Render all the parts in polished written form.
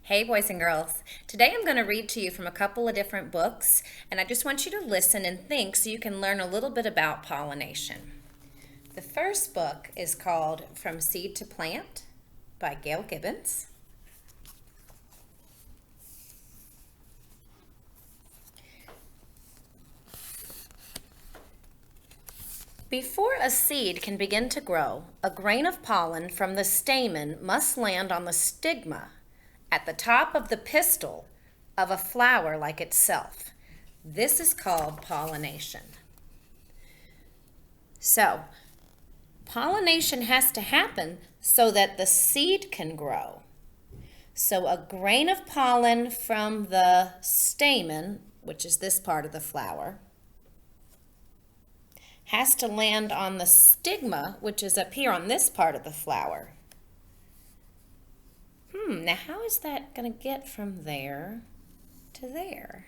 Hey, boys and girls. Today I'm going to read to you from a couple of different books, and I just want you to listen and think so you can learn a little bit about pollination. The first book is called From Seed to Plant by Gail Gibbons. Before a seed can begin to grow, a grain of pollen from the stamen must land on the stigma at the top of the pistil of a flower like itself. This is called pollination. So, pollination has to happen so that the seed can grow. So a grain of pollen from the stamen, which is this part of the flower, has to land on the stigma, which is up here on this part of the flower. Now how is that going to get from there to there?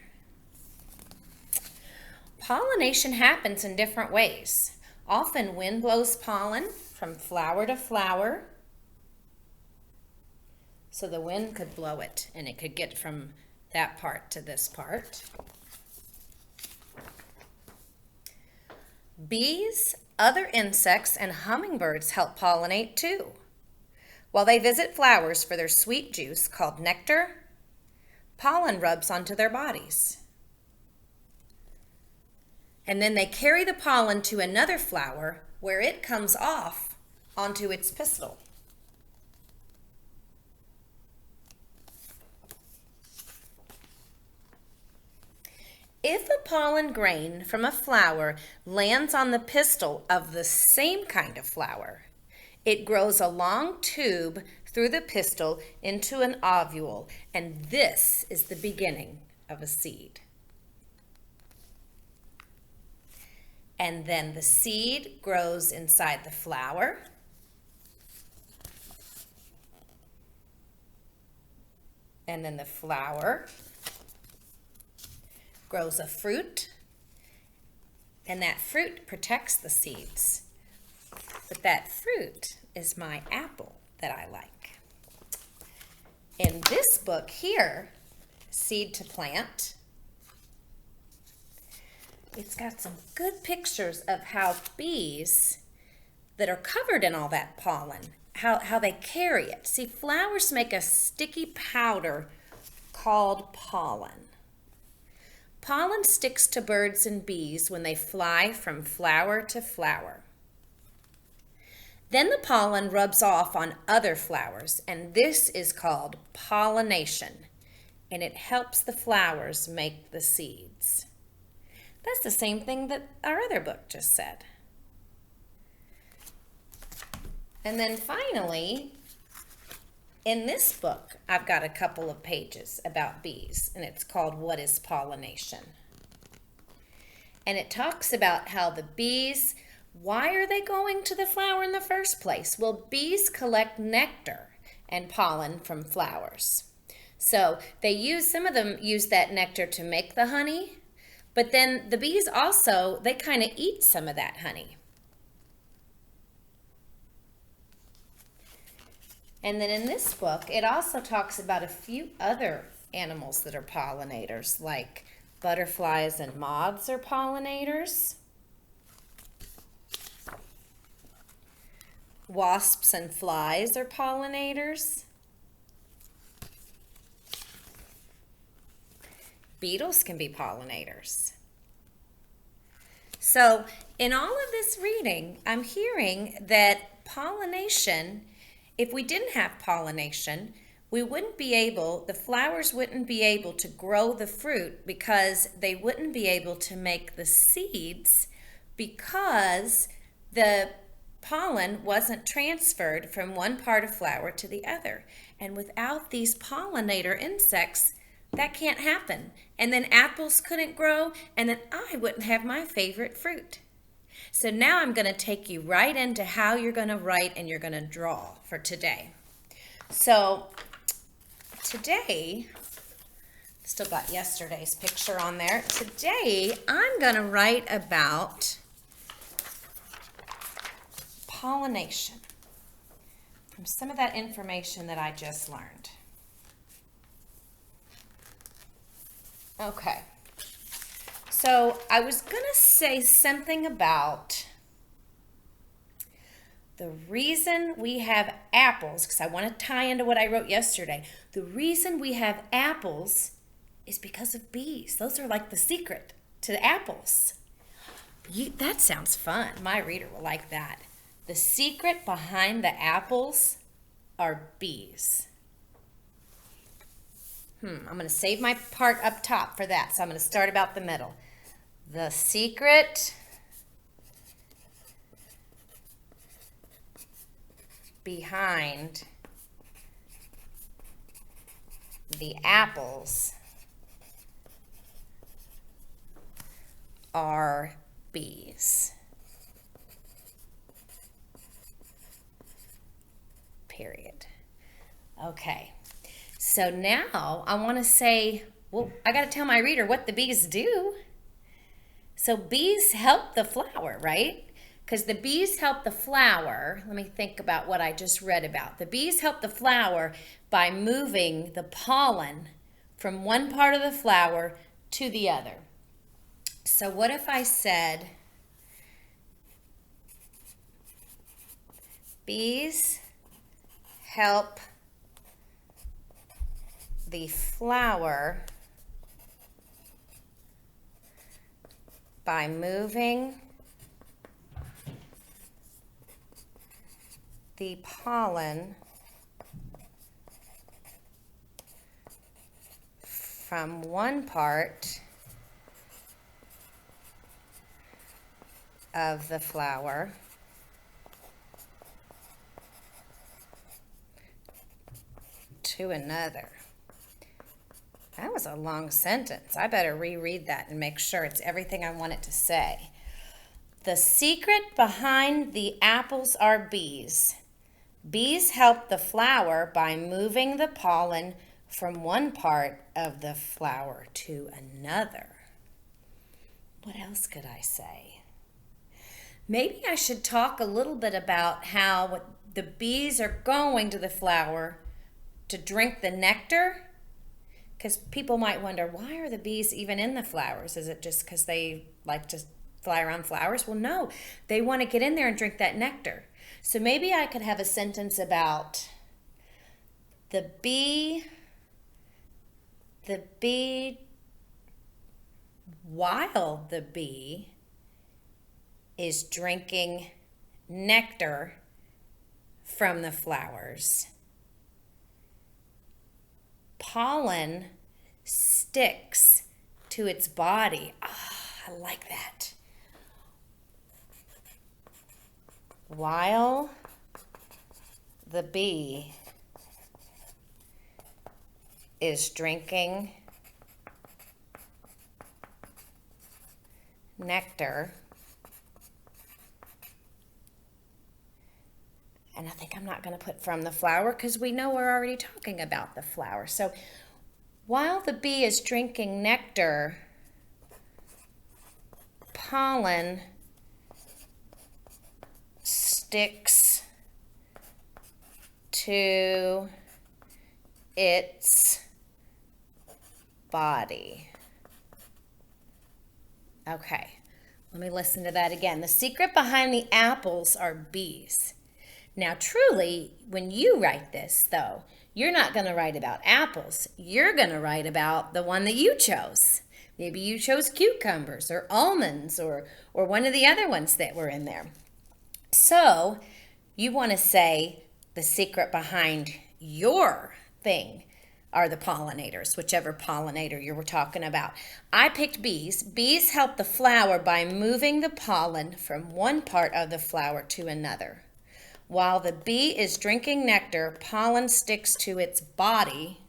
Pollination happens in different ways. Often wind blows pollen from flower to flower. So the wind could blow it and it could get from that part to this part. Bees, other insects, and hummingbirds help pollinate too. While they visit flowers for their sweet juice called nectar, pollen rubs onto their bodies. And then they carry the pollen to another flower where it comes off onto its pistil. If a pollen grain from a flower lands on the pistil of the same kind of flower, it grows a long tube through the pistil into an ovule, and this is the beginning of a seed. And then the seed grows inside the flower. And then the flower grows a fruit, and that fruit protects the seeds. But that fruit is my apple that I like. In this book here, Seed to Plant, it's got some good pictures of how bees that are covered in all that pollen, how they carry it. See, flowers make a sticky powder called pollen. Pollen sticks to birds and bees when they fly from flower to flower. Then the pollen rubs off on other flowers, and this is called pollination, and it helps the flowers make the seeds. That's the same thing that our other book just said. And then finally, in this book, I've got a couple of pages about bees, and it's called What is Pollination? And it talks about how the bees, why are they going to the flower in the first place? Well, bees collect nectar and pollen from flowers. So some of them use that nectar to make the honey, but then the bees also, they kind of eat some of that honey. And then in this book, it also talks about a few other animals that are pollinators, like butterflies and moths are pollinators. Wasps and flies are pollinators. Beetles can be pollinators. So in all of this reading, I'm hearing that pollination, if we didn't have pollination, the flowers wouldn't be able to grow the fruit because they wouldn't be able to make the seeds because the pollen wasn't transferred from one part of flower to the other. And without these pollinator insects, that can't happen. And then apples couldn't grow, and then I wouldn't have my favorite fruit. So now I'm going to take you right into how you're going to write and you're going to draw for today. So today, still got yesterday's picture on there. Today, I'm going to write about pollination from some of that information that I just learned. Okay. So I was going to say something about the reason we have apples, because I want to tie into what I wrote yesterday. The reason we have apples is because of bees. Those are like the secret to apples. That sounds fun. My reader will like that. The secret behind the apples are bees. I'm going to save my part up top for that. So I'm going to start about the middle. The secret behind the apples are bees. Period. Okay. So now I want to say, well, I got to tell my reader what the bees do. So bees help the flower, right? Because the bees help the flower. Let me think about what I just read about. The bees help the flower by moving the pollen from one part of the flower to the other. So what if I said, bees help the flower by moving the pollen from one part of the flower to another. That was a long sentence. I better reread that and make sure it's everything I want it to say. The secret behind the apples are bees. Bees help the flower by moving the pollen from one part of the flower to another. What else could I say? Maybe I should talk a little bit about how the bees are going to the flower to drink the nectar. Because people might wonder, why are the bees even in the flowers? Is it just because they like to fly around flowers? Well, no, they want to get in there and drink that nectar. So maybe I could have a sentence about the bee, while the bee is drinking nectar from the flowers, pollen sticks to its body. I like that. While the bee is drinking nectar, and I think I'm not going to put from the flower because we know we're already talking about the flower. So while the bee is drinking nectar, pollen sticks to its body. Okay, let me listen to that again. The secret behind the apples are bees. Now, truly, when you write this, though, you're not going to write about apples. You're going to write about the one that you chose. Maybe you chose cucumbers or almonds or one of the other ones that were in there. So you want to say the secret behind your thing are the pollinators, whichever pollinator you were talking about. I picked bees. Bees help the flower by moving the pollen from one part of the flower to another. While the bee is drinking nectar, pollen sticks to its body.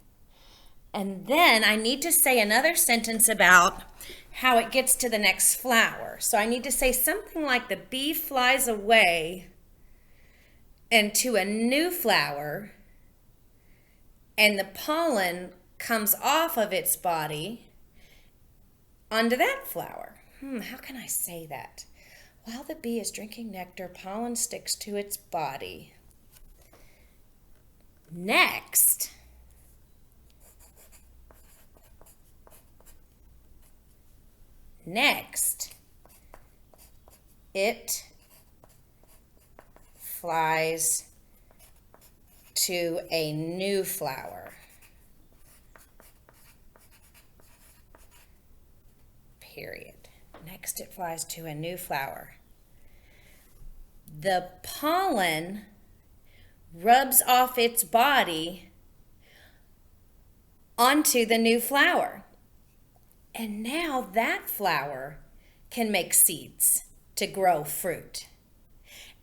And then I need to say another sentence about how it gets to the next flower. So I need to say something like the bee flies away into a new flower, and the pollen comes off of its body onto that flower. How can I say that? While the bee is drinking nectar, pollen sticks to its body. Next, Next, it flies to a new flower. Period. Next, it flies to a new flower. The pollen rubs off its body onto the new flower. And now that flower can make seeds to grow fruit.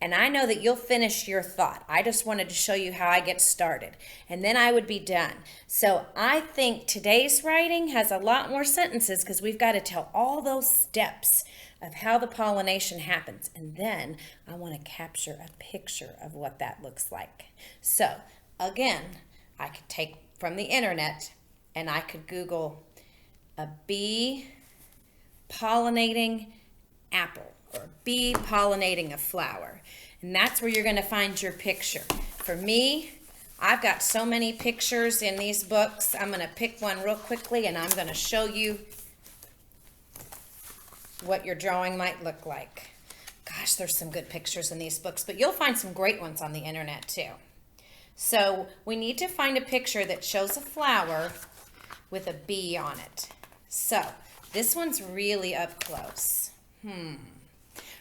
And I know that you'll finish your thought. I just wanted to show you how I get started. And then I would be done. So I think today's writing has a lot more sentences because we've got to tell all those steps of how the pollination happens. And then I want to capture a picture of what that looks like. So again, I could take from the internet and I could Google a bee pollinating apple or bee pollinating a flower. And that's where you're going to find your picture. For me, I've got so many pictures in these books. I'm going to pick one real quickly and I'm going to show you what your drawing might look like. Gosh, there's some good pictures in these books, but you'll find some great ones on the internet too. So we need to find a picture that shows a flower with a bee on it. So this one's really up close.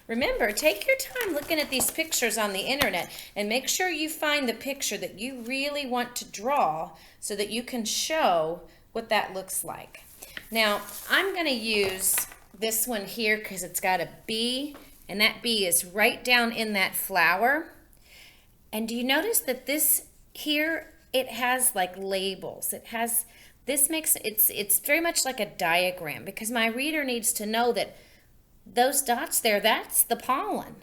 Remember, take your time looking at these pictures on the internet and make sure you find the picture that you really want to draw so that you can show what that looks like. Now, I'm going to use this one here because it's got a bee, and that bee is right down in that flower. And do you notice that this here, it has like labels. It has, this makes, it's very much like a diagram because my reader needs to know that those dots there, that's the pollen.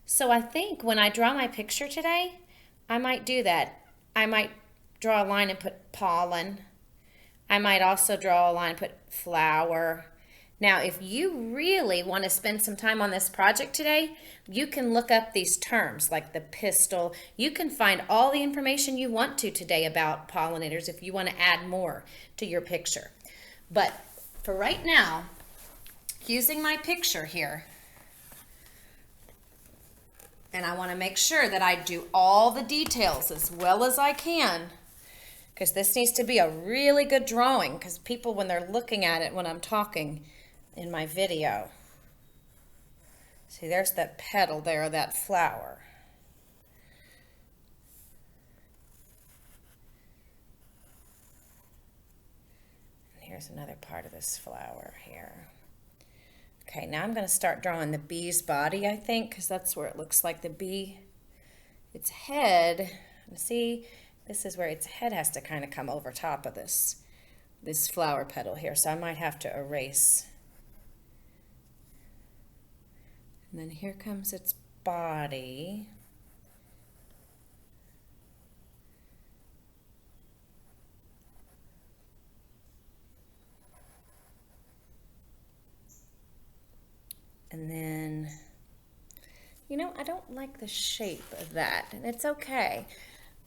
So I think when I draw my picture today, I might do that. I might draw a line and put pollen. I might also draw a line and put flower. Now, if you really want to spend some time on this project today, you can look up these terms like the pistil. You can find all the information you want to today about pollinators if you want to add more to your picture. But for right now, using my picture here, and I want to make sure that I do all the details as well as I can, because this needs to be a really good drawing, because people, when they're looking at it when I'm talking in my video, see, there's that petal there, that flower. And here's another part of this flower here. Okay, now I'm going to start drawing the bee's body, I think, because that's where it looks like the bee. Its head, see, this is where its head has to kind of come over top of this flower petal here, so I might have to erase. And then here comes its body. And then, you know, I don't like the shape of that, and it's okay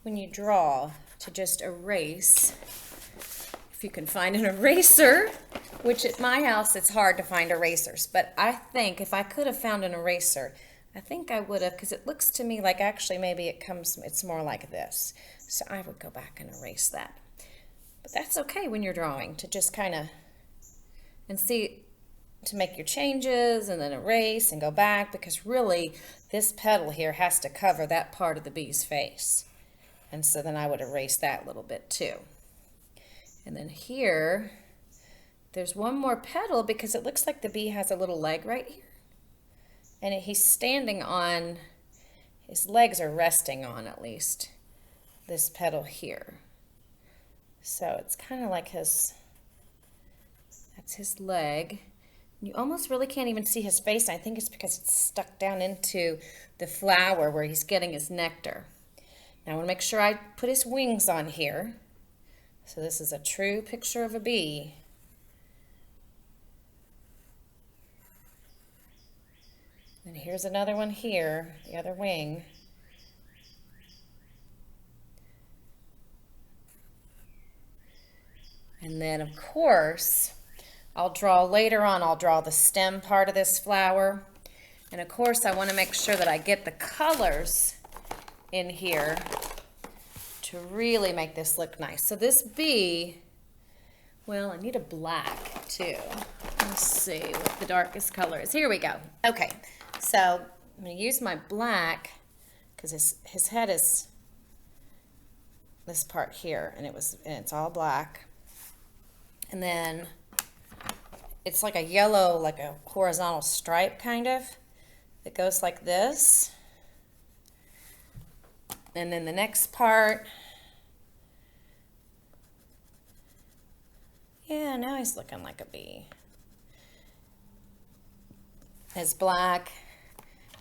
when you draw to just erase. If you can find an eraser, which at my house it's hard to find erasers, but I think if I could have found an eraser, I think I would have, because it looks to me like actually maybe it's more like this. So I would go back and erase that. But that's okay when you're drawing, to just kind of, and see, to make your changes and then erase and go back, because really this petal here has to cover that part of the bee's face. And so then I would erase that little bit too. And then here, there's one more petal because it looks like the bee has a little leg right here. And he's standing on, his legs are resting on at least this petal here. So it's kind of like that's his leg. You almost really can't even see his face. I think it's because it's stuck down into the flower where he's getting his nectar. Now I want to make sure I put his wings on here. So this is a true picture of a bee. And here's another one here, the other wing. And then of course, I'll draw later on, I'll draw the stem part of this flower. And of course, I want to make sure that I get the colors in here to really make this look nice. So this bee, well, I need a black too. Let's see what the darkest color is. Here we go. Okay, so I'm going to use my black because his head is this part here, and it's all black. And then it's like a yellow, like a horizontal stripe kind of. It goes like this. And then the next part, yeah, now he's looking like a bee. It's black,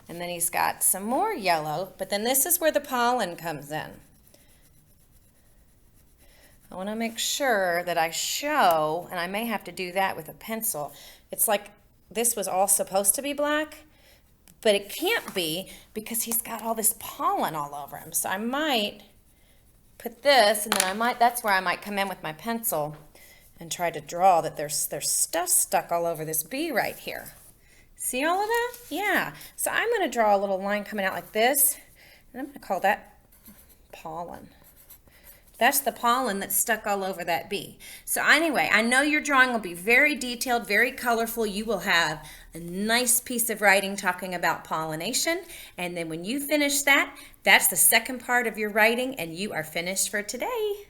and then he's got some more yellow, but then this is where the pollen comes in. I want to make sure that I show, and I may have to do that with a pencil. It's like this was all supposed to be black, but it can't be because he's got all this pollen all over him. So I might put this, and then that's where I might come in with my pencil and try to draw that there's stuff stuck all over this bee right here. See all of that? Yeah. So I'm going to draw a little line coming out like this, and I'm going to call that pollen. That's the pollen that's stuck all over that bee. So anyway, I know your drawing will be very detailed, very colorful. You will have a nice piece of writing talking about pollination. And then when you finish that, that's the second part of your writing, and you are finished for today.